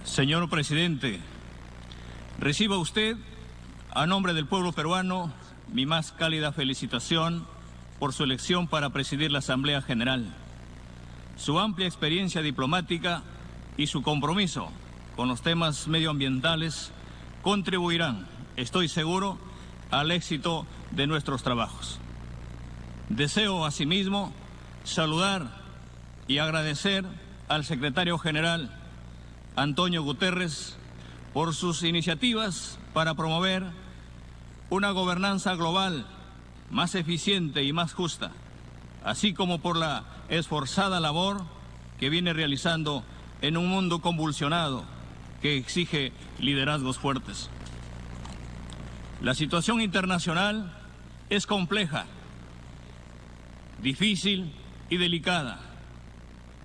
Señor presidente, reciba usted, a nombre del pueblo peruano, mi más cálida felicitación por su elección para presidir la Asamblea General. Su amplia experiencia diplomática y su compromiso con los temas medioambientales contribuirán, estoy seguro, al éxito de nuestros trabajos. Deseo, asimismo, saludar y agradecer al secretario general Antonio Guterres por sus iniciativas para promover una gobernanza global más eficiente y más justa, así como por la esforzada labor que viene realizando en un mundo convulsionado que exige liderazgos fuertes. La situación internacional es compleja, difícil y delicada.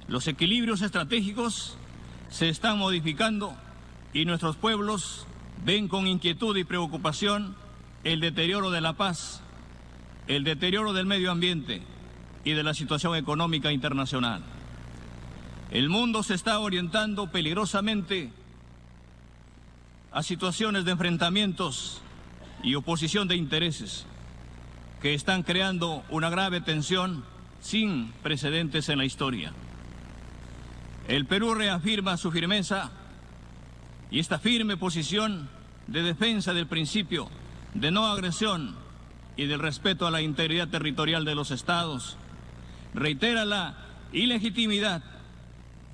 Los equilibrios estratégicos se están modificando y nuestros pueblos ven con inquietud y preocupación el deterioro de la paz, el deterioro del medio ambiente y de la situación económica internacional. El mundo se está orientando peligrosamente a situaciones de enfrentamientos y oposición de intereses que están creando una grave tensión sin precedentes en la historia. El Perú reafirma su firmeza y esta firme posición de defensa del principio de no agresión y del respeto a la integridad territorial de los estados. Reitera la ilegitimidad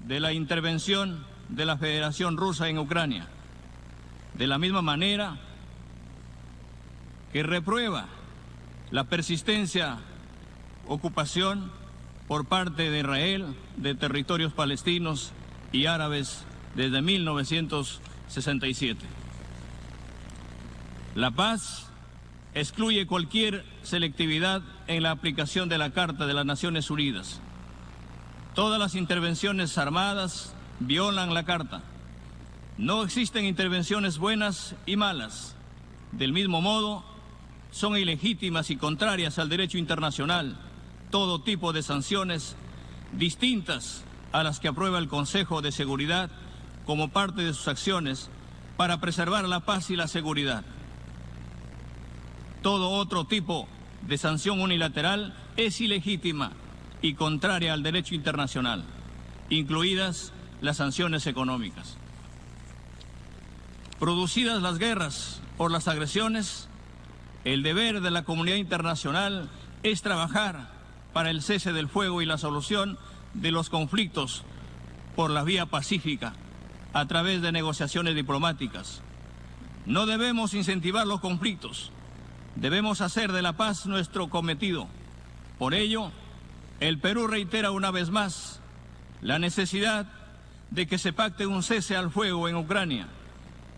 de la intervención de la Federación Rusa en Ucrania, de la misma manera que reprueba la persistencia, ocupación por parte de Israel de territorios palestinos y árabes desde 1967. La paz excluye cualquier selectividad en la aplicación de la Carta de las Naciones Unidas. Todas las intervenciones armadas violan la Carta. No existen intervenciones buenas y malas. Del mismo modo, son ilegítimas y contrarias al derecho internacional todo tipo de sanciones distintas a las que aprueba el Consejo de Seguridad como parte de sus acciones para preservar la paz y la seguridad. Todo otro tipo de sanción unilateral es ilegítima y contraria al derecho internacional, incluidas las sanciones económicas. Producidas las guerras por las agresiones, el deber de la comunidad internacional es trabajar para el cese del fuego y la solución de los conflictos por la vía pacífica, a través de negociaciones diplomáticas. No debemos incentivar los conflictos, debemos hacer de la paz nuestro cometido. Por ello, el Perú reitera una vez más la necesidad de que se pacte un cese al fuego en Ucrania,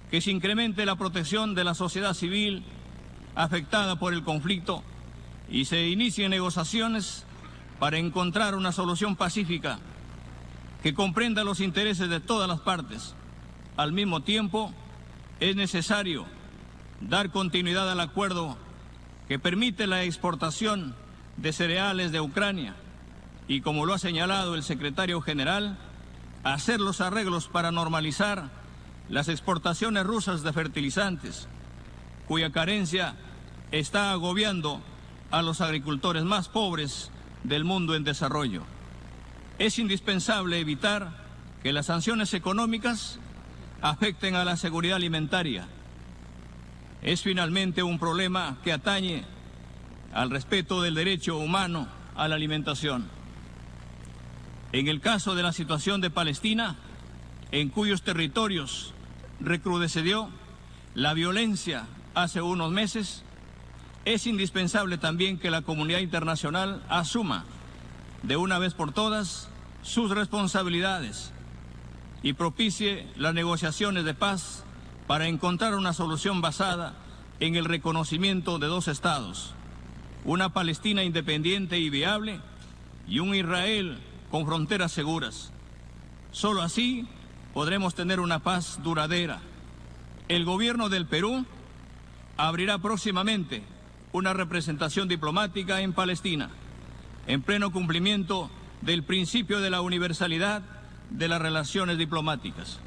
que se incremente la protección de la sociedad civil afectada por el conflicto y se inicien negociaciones para encontrar una solución pacífica que comprenda los intereses de todas las partes. Al mismo tiempo, es necesario dar continuidad al acuerdo que permite la exportación de cereales de Ucrania y, como lo ha señalado el secretario general, hacer los arreglos para normalizar las exportaciones rusas de fertilizantes, cuya carencia está agobiando a los agricultores más pobres del mundo en desarrollo. Es indispensable evitar que las sanciones económicas afecten a la seguridad alimentaria. Es finalmente un problema que atañe al respeto del derecho humano a la alimentación. En el caso de la situación de Palestina, en cuyos territorios recrudeció la violencia hace unos meses, es indispensable también que la comunidad internacional asuma de una vez por todas sus responsabilidades y propicie las negociaciones de paz para encontrar una solución basada en el reconocimiento de dos estados, una Palestina independiente y viable y un Israel con fronteras seguras. Solo así podremos tener una paz duradera. El gobierno del Perú abrirá próximamente una representación diplomática en Palestina, en pleno cumplimiento del principio de la universalidad de las relaciones diplomáticas.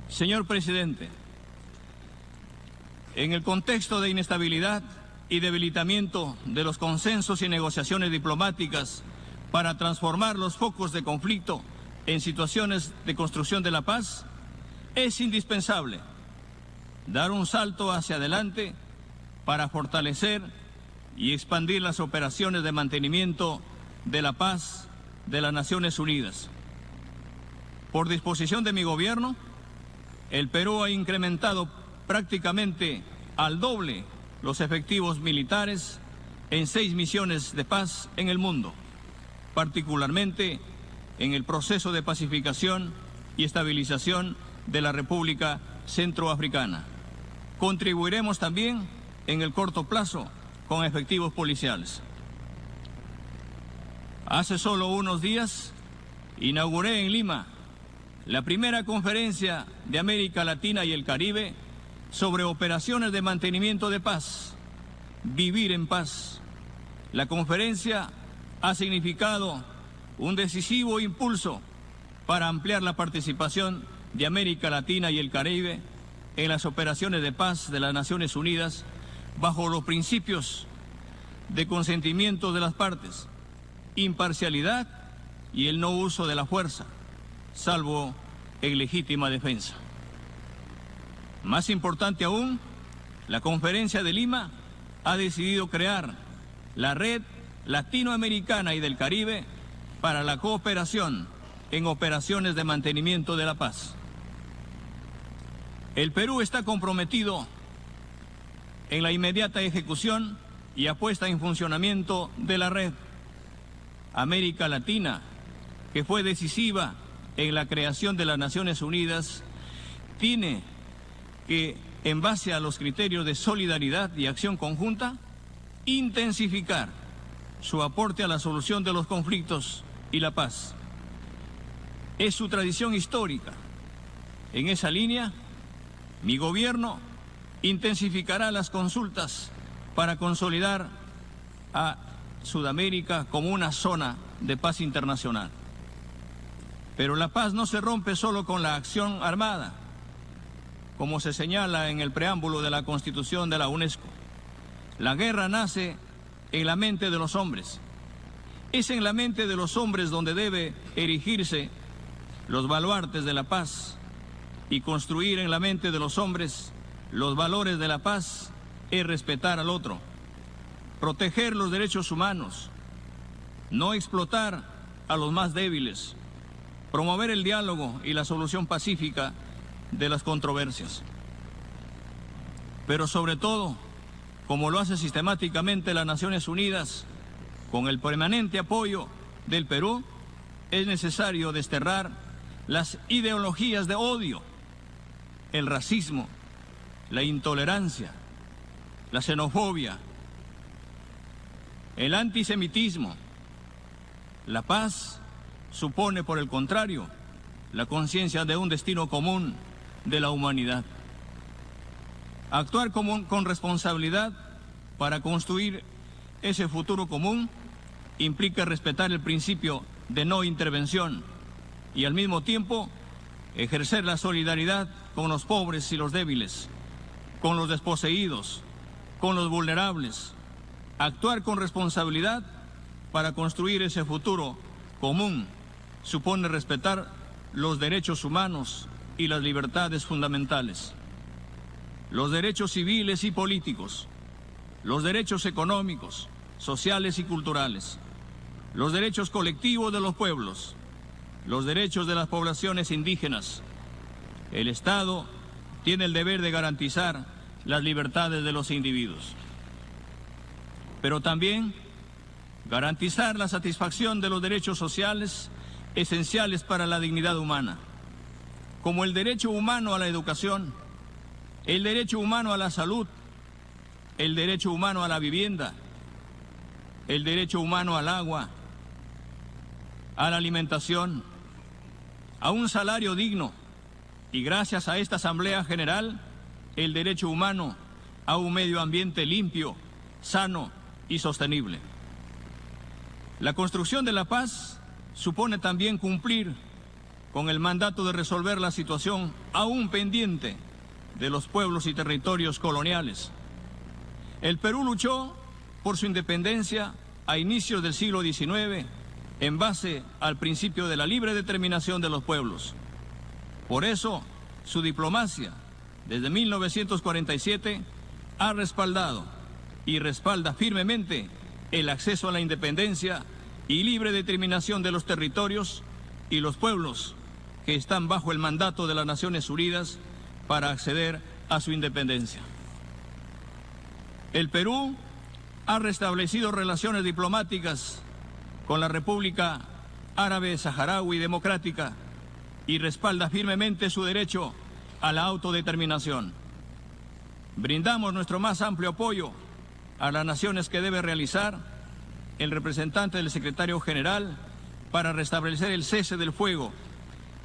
Señor presidente, en el contexto de inestabilidad y debilitamiento de los consensos y negociaciones diplomáticas para transformar los focos de conflicto en situaciones de construcción de la paz, es indispensable dar un salto hacia adelante para fortalecer y expandir las operaciones de mantenimiento de la paz de las Naciones Unidas. Por disposición de mi gobierno, el Perú ha incrementado prácticamente al doble los efectivos militares en 6 misiones de paz en el mundo, particularmente en el proceso de pacificación y estabilización de la República Centroafricana. Contribuiremos también en el corto plazo con efectivos policiales. Hace solo unos días inauguré en Lima la primera conferencia de América Latina y el Caribe sobre operaciones de mantenimiento de paz, Vivir en Paz. La conferencia ha significado un decisivo impulso para ampliar la participación de América Latina y el Caribe en las operaciones de paz de las Naciones Unidas bajo los principios de consentimiento de las partes, imparcialidad y el no uso de la fuerza, salvo en legítima defensa. Más importante aún, la Conferencia de Lima ha decidido crear la Red Latinoamericana y del Caribe para la cooperación en operaciones de mantenimiento de la paz. El Perú está comprometido en la inmediata ejecución y puesta en funcionamiento de la Red América Latina, que fue decisiva en la creación de las Naciones Unidas. Tiene que, en base a los criterios de solidaridad y acción conjunta, intensificar su aporte a la solución de los conflictos y la paz. Es su tradición histórica. En esa línea, mi gobierno intensificará las consultas para consolidar a Sudamérica como una zona de paz internacional. Pero la paz no se rompe solo con la acción armada, como se señala en el preámbulo de la Constitución de la UNESCO. La guerra nace en la mente de los hombres. Es en la mente de los hombres donde debe erigirse los baluartes de la paz, y construir en la mente de los hombres los valores de la paz es respetar al otro, proteger los derechos humanos, no explotar a los más débiles, promover el diálogo y la solución pacífica de las controversias. Pero sobre todo, como lo hace sistemáticamente las Naciones Unidas, con el permanente apoyo del Perú, es necesario desterrar las ideologías de odio, el racismo, la intolerancia, la xenofobia, el antisemitismo. La paz supone, por el contrario, la conciencia de un destino común de la humanidad. Actuar con responsabilidad para construir ese futuro común implica respetar el principio de no intervención y al mismo tiempo ejercer la solidaridad con los pobres y los débiles, con los desposeídos, con los vulnerables. Actuar con responsabilidad para construir ese futuro común supone respetar los derechos humanos y las libertades fundamentales, los derechos civiles y políticos, los derechos económicos, sociales y culturales, los derechos colectivos de los pueblos, los derechos de las poblaciones indígenas. El Estado tiene el deber de garantizar las libertades de los individuos, pero también garantizar la satisfacción de los derechos sociales esenciales para la dignidad humana, como el derecho humano a la educación, el derecho humano a la salud, el derecho humano a la vivienda, el derecho humano al agua, a la alimentación, a un salario digno y, gracias a esta Asamblea General, el derecho humano a un medio ambiente limpio, sano y sostenible. La construcción de la paz supone también cumplir con el mandato de resolver la situación aún pendiente de los pueblos y territorios coloniales. El Perú luchó por su independencia a inicios del siglo XIX en base al principio de la libre determinación de los pueblos. Por eso, su diplomacia, desde 1947, ha respaldado y respalda firmemente el acceso a la independencia y libre determinación de los territorios y los pueblos que están bajo el mandato de las Naciones Unidas para acceder a su independencia. El Perú ha restablecido relaciones diplomáticas con la República Árabe Saharaui Democrática y respalda firmemente su derecho a la autodeterminación. Brindamos nuestro más amplio apoyo a las naciones que debe realizar el representante del secretario general para restablecer el cese del fuego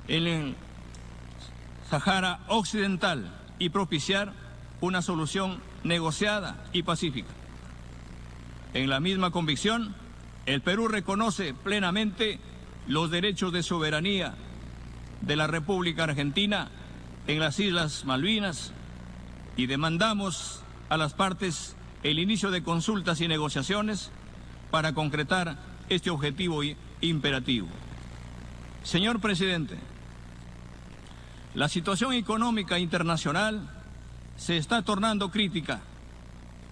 en el Sáhara Occidental y propiciar una solución negociada y pacífica. En la misma convicción, el Perú reconoce plenamente los derechos de soberanía de la República Argentina en las Islas Malvinas y demandamos a las partes el inicio de consultas y negociaciones para concretar este objetivo imperativo. Señor presidente, la situación económica internacional se está tornando crítica.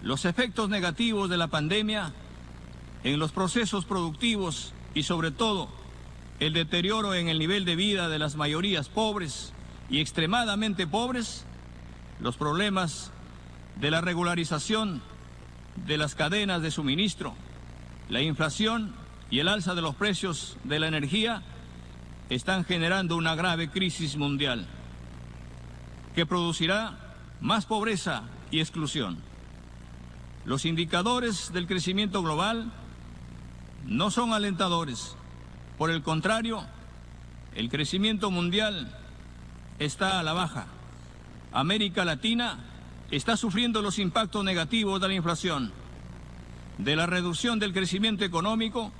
Los efectos negativos de la pandemia en los procesos productivos y sobre todo el deterioro en el nivel de vida de las mayorías pobres y extremadamente pobres, los problemas de la regularización de las cadenas de suministro, la inflación y el alza de los precios de la energía están generando una grave crisis mundial que producirá más pobreza y exclusión. Los indicadores del crecimiento global no son alentadores. Por el contrario, el crecimiento mundial está a la baja. América Latina está sufriendo los impactos negativos de la inflación, de la reducción del crecimiento económico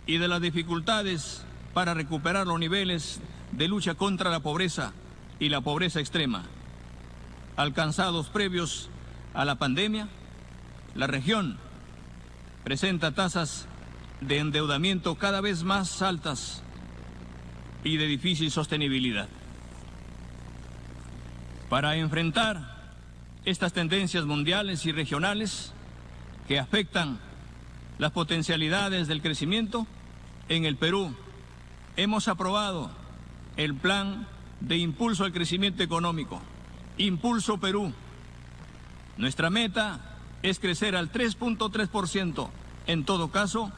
y de las dificultades para recuperar los niveles de lucha contra la pobreza y la pobreza extrema alcanzados previos a la pandemia. La región presenta tasas de endeudamiento cada vez más altas y de difícil sostenibilidad. Para enfrentar estas tendencias mundiales y regionales que afectan las potencialidades del crecimiento, en el Perú hemos aprobado el Plan de Impulso al Crecimiento Económico, Impulso Perú. Nuestra meta es crecer al 3.3%, en todo caso,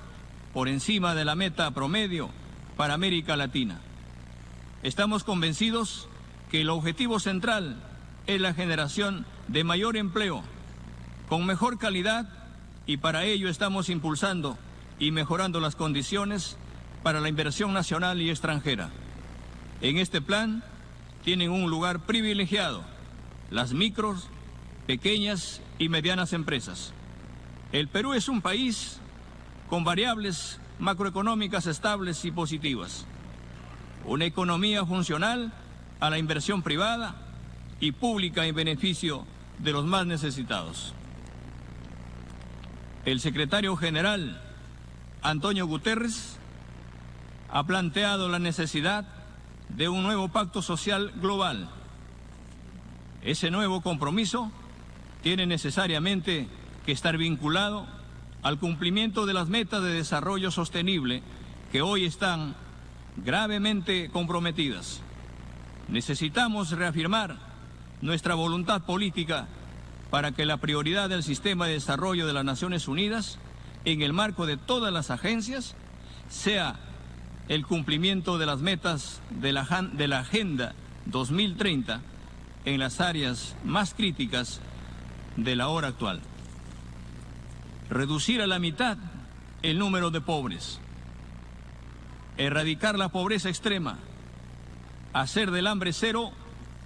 por encima de la meta promedio para América Latina. Estamos convencidos que el objetivo central es la generación de mayor empleo, con mejor calidad, y para ello estamos impulsando y mejorando las condiciones para la inversión nacional y extranjera. En este plan tienen un lugar privilegiado las micros, pequeñas y medianas empresas. El Perú es un país con variables macroeconómicas estables y positivas, una economía funcional a la inversión privada y pública en beneficio de los más necesitados. El secretario general, Antonio Guterres, ha planteado la necesidad de un nuevo pacto social global. Ese nuevo compromiso tiene necesariamente que estar vinculado al cumplimiento de las metas de desarrollo sostenible que hoy están gravemente comprometidas. Necesitamos reafirmar nuestra voluntad política para que la prioridad del sistema de desarrollo de las Naciones Unidas, en el marco de todas las agencias, sea el cumplimiento de las metas de la Agenda 2030 en las áreas más críticas de la hora actual. Reducir a la mitad el número de pobres, erradicar la pobreza extrema, hacer del hambre cero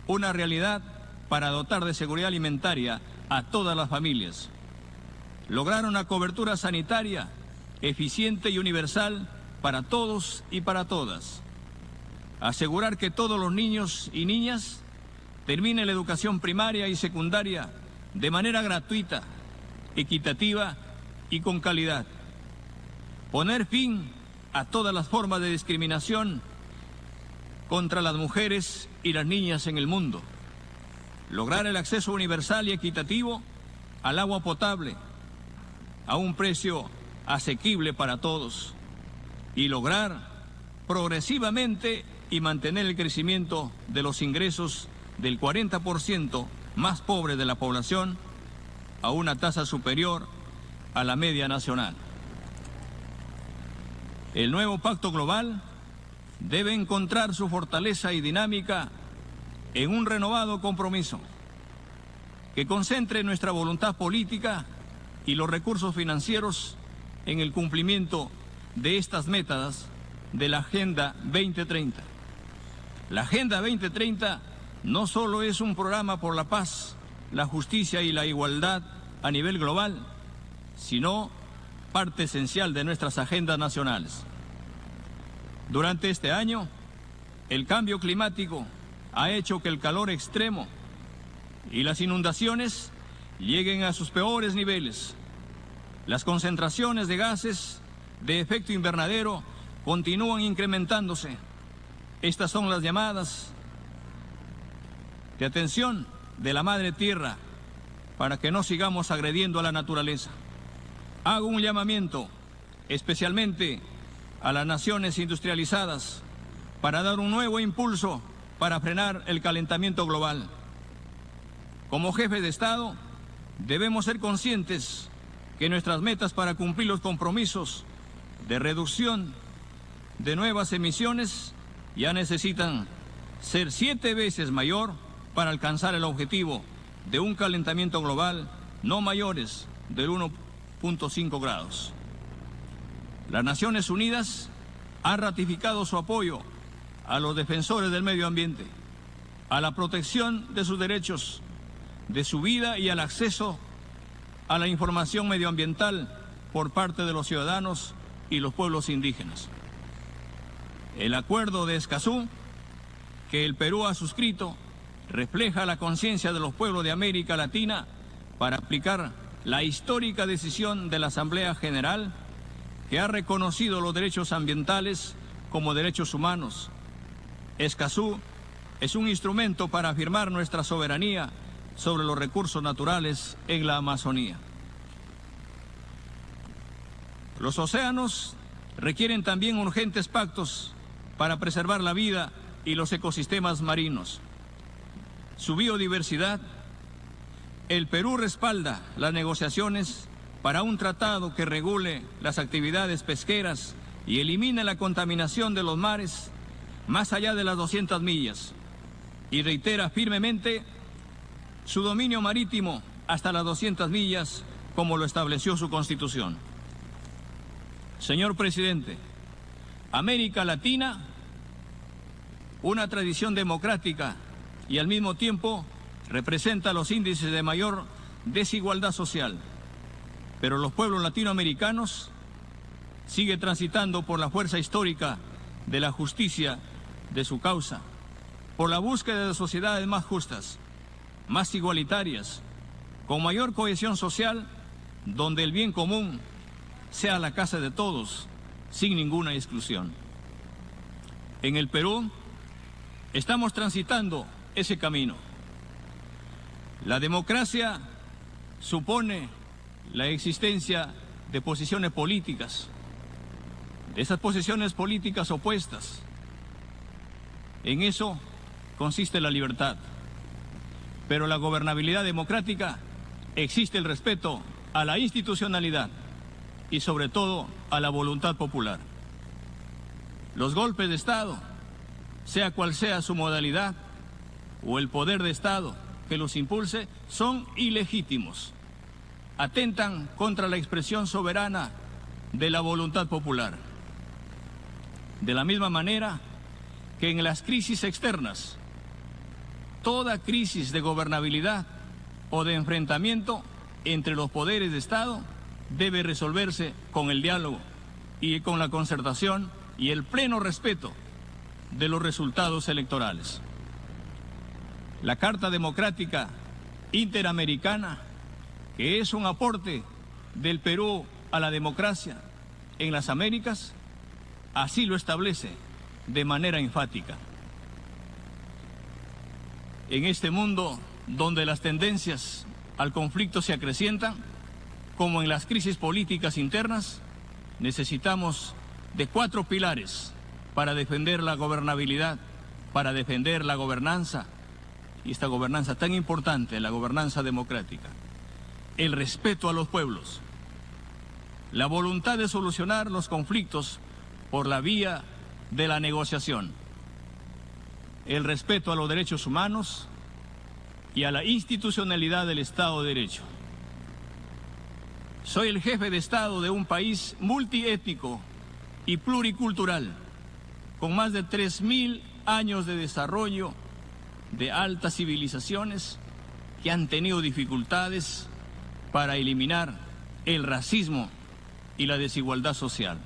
una realidad para dotar de seguridad alimentaria a todas las familias, lograr una cobertura sanitaria eficiente y universal para todos y para todas, asegurar que todos los niños y niñas terminen la educación primaria y secundaria de manera gratuita, equitativa y con calidad. Poner fin a todas las formas de discriminación contra las mujeres y las niñas en el mundo. Lograr el acceso universal y equitativo al agua potable a un precio asequible para todos. Y lograr progresivamente y mantener el crecimiento de los ingresos del 40% más pobre de la población a una tasa superior a la media nacional. El nuevo pacto global debe encontrar su fortaleza y dinámica en un renovado compromiso que concentre nuestra voluntad política y los recursos financieros en el cumplimiento de estas metas de la Agenda 2030. La Agenda 2030 no solo es un programa por la paz, la justicia y la igualdad a nivel global, sino parte esencial de nuestras agendas nacionales. Durante este año, el cambio climático ha hecho que el calor extremo y las inundaciones lleguen a sus peores niveles. Las concentraciones de gases de efecto invernadero continúan incrementándose. Estas son las llamadas de atención de la Madre Tierra para que no sigamos agrediendo a la naturaleza. Hago un llamamiento especialmente a las naciones industrializadas para dar un nuevo impulso para frenar el calentamiento global. Como jefe de Estado, debemos ser conscientes que nuestras metas para cumplir los compromisos de reducción de nuevas emisiones ya necesitan ser 7 veces mayor para alcanzar el objetivo de un calentamiento global no mayores del 1.5 grados. Las Naciones Unidas han ratificado su apoyo a los defensores del medio ambiente, a la protección de sus derechos, de su vida y al acceso a la información medioambiental por parte de los ciudadanos y los pueblos indígenas. El Acuerdo de Escazú, que el Perú ha suscrito, refleja la conciencia de los pueblos de América Latina para aplicar la histórica decisión de la Asamblea General que ha reconocido los derechos ambientales como derechos humanos. Escazú es un instrumento para afirmar nuestra soberanía sobre los recursos naturales en la Amazonía. Los océanos requieren también urgentes pactos para preservar la vida y los ecosistemas marinos. Su biodiversidad. El Perú respalda las negociaciones para un tratado que regule las actividades pesqueras y elimine la contaminación de los mares más allá de las 200 millas y reitera firmemente su dominio marítimo hasta las 200 millas como lo estableció su Constitución. Señor Presidente, América Latina, una tradición democrática y al mismo tiempo representa los índices de mayor desigualdad social. Pero los pueblos latinoamericanos siguen transitando por la fuerza histórica de la justicia de su causa, por la búsqueda de sociedades más justas, más igualitarias, con mayor cohesión social, donde el bien común sea la casa de todos, sin ninguna exclusión. En el Perú estamos transitando ese camino. La democracia supone la existencia de posiciones políticas, de esas posiciones políticas opuestas. En eso consiste la libertad. Pero la gobernabilidad democrática existe el respeto a la institucionalidad y sobre todo a la voluntad popular. Los golpes de Estado, sea cual sea su modalidad, o el poder de Estado que los impulse, son ilegítimos. Atentan contra la expresión soberana de la voluntad popular. De la misma manera que en las crisis externas, toda crisis de gobernabilidad o de enfrentamiento entre los poderes de Estado debe resolverse con el diálogo y con la concertación y el pleno respeto de los resultados electorales. La Carta Democrática Interamericana, que es un aporte del Perú a la democracia en las Américas, así lo establece de manera enfática. En este mundo donde las tendencias al conflicto se acrecientan, como en las crisis políticas internas, necesitamos de 4 pilares para defender la gobernabilidad, para defender la gobernanza, y esta gobernanza tan importante, la gobernanza democrática. El respeto a los pueblos, la voluntad de solucionar los conflictos por la vía de la negociación, el respeto a los derechos humanos y a la institucionalidad del Estado de Derecho. Soy el jefe de Estado de un país multiétnico y pluricultural, con más de 3.000 años de desarrollo, de altas civilizaciones que han tenido dificultades para eliminar el racismo y la desigualdad social.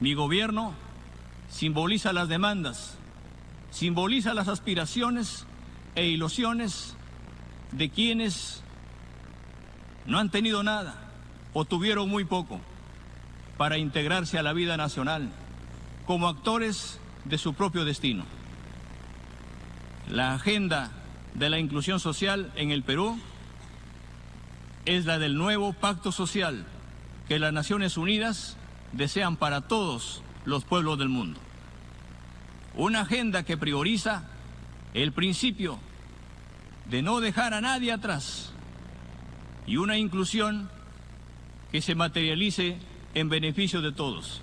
Mi gobierno simboliza las demandas, simboliza las aspiraciones e ilusiones de quienes no han tenido nada o tuvieron muy poco para integrarse a la vida nacional como actores de su propio destino. La agenda de la inclusión social en el Perú es la del nuevo pacto social que las Naciones Unidas desean para todos los pueblos del mundo. Una agenda que prioriza el principio de no dejar a nadie atrás y una inclusión que se materialice en beneficio de todos,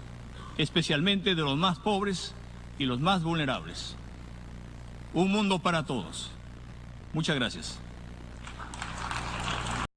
especialmente de los más pobres y los más vulnerables. Un mundo para todos. Muchas gracias.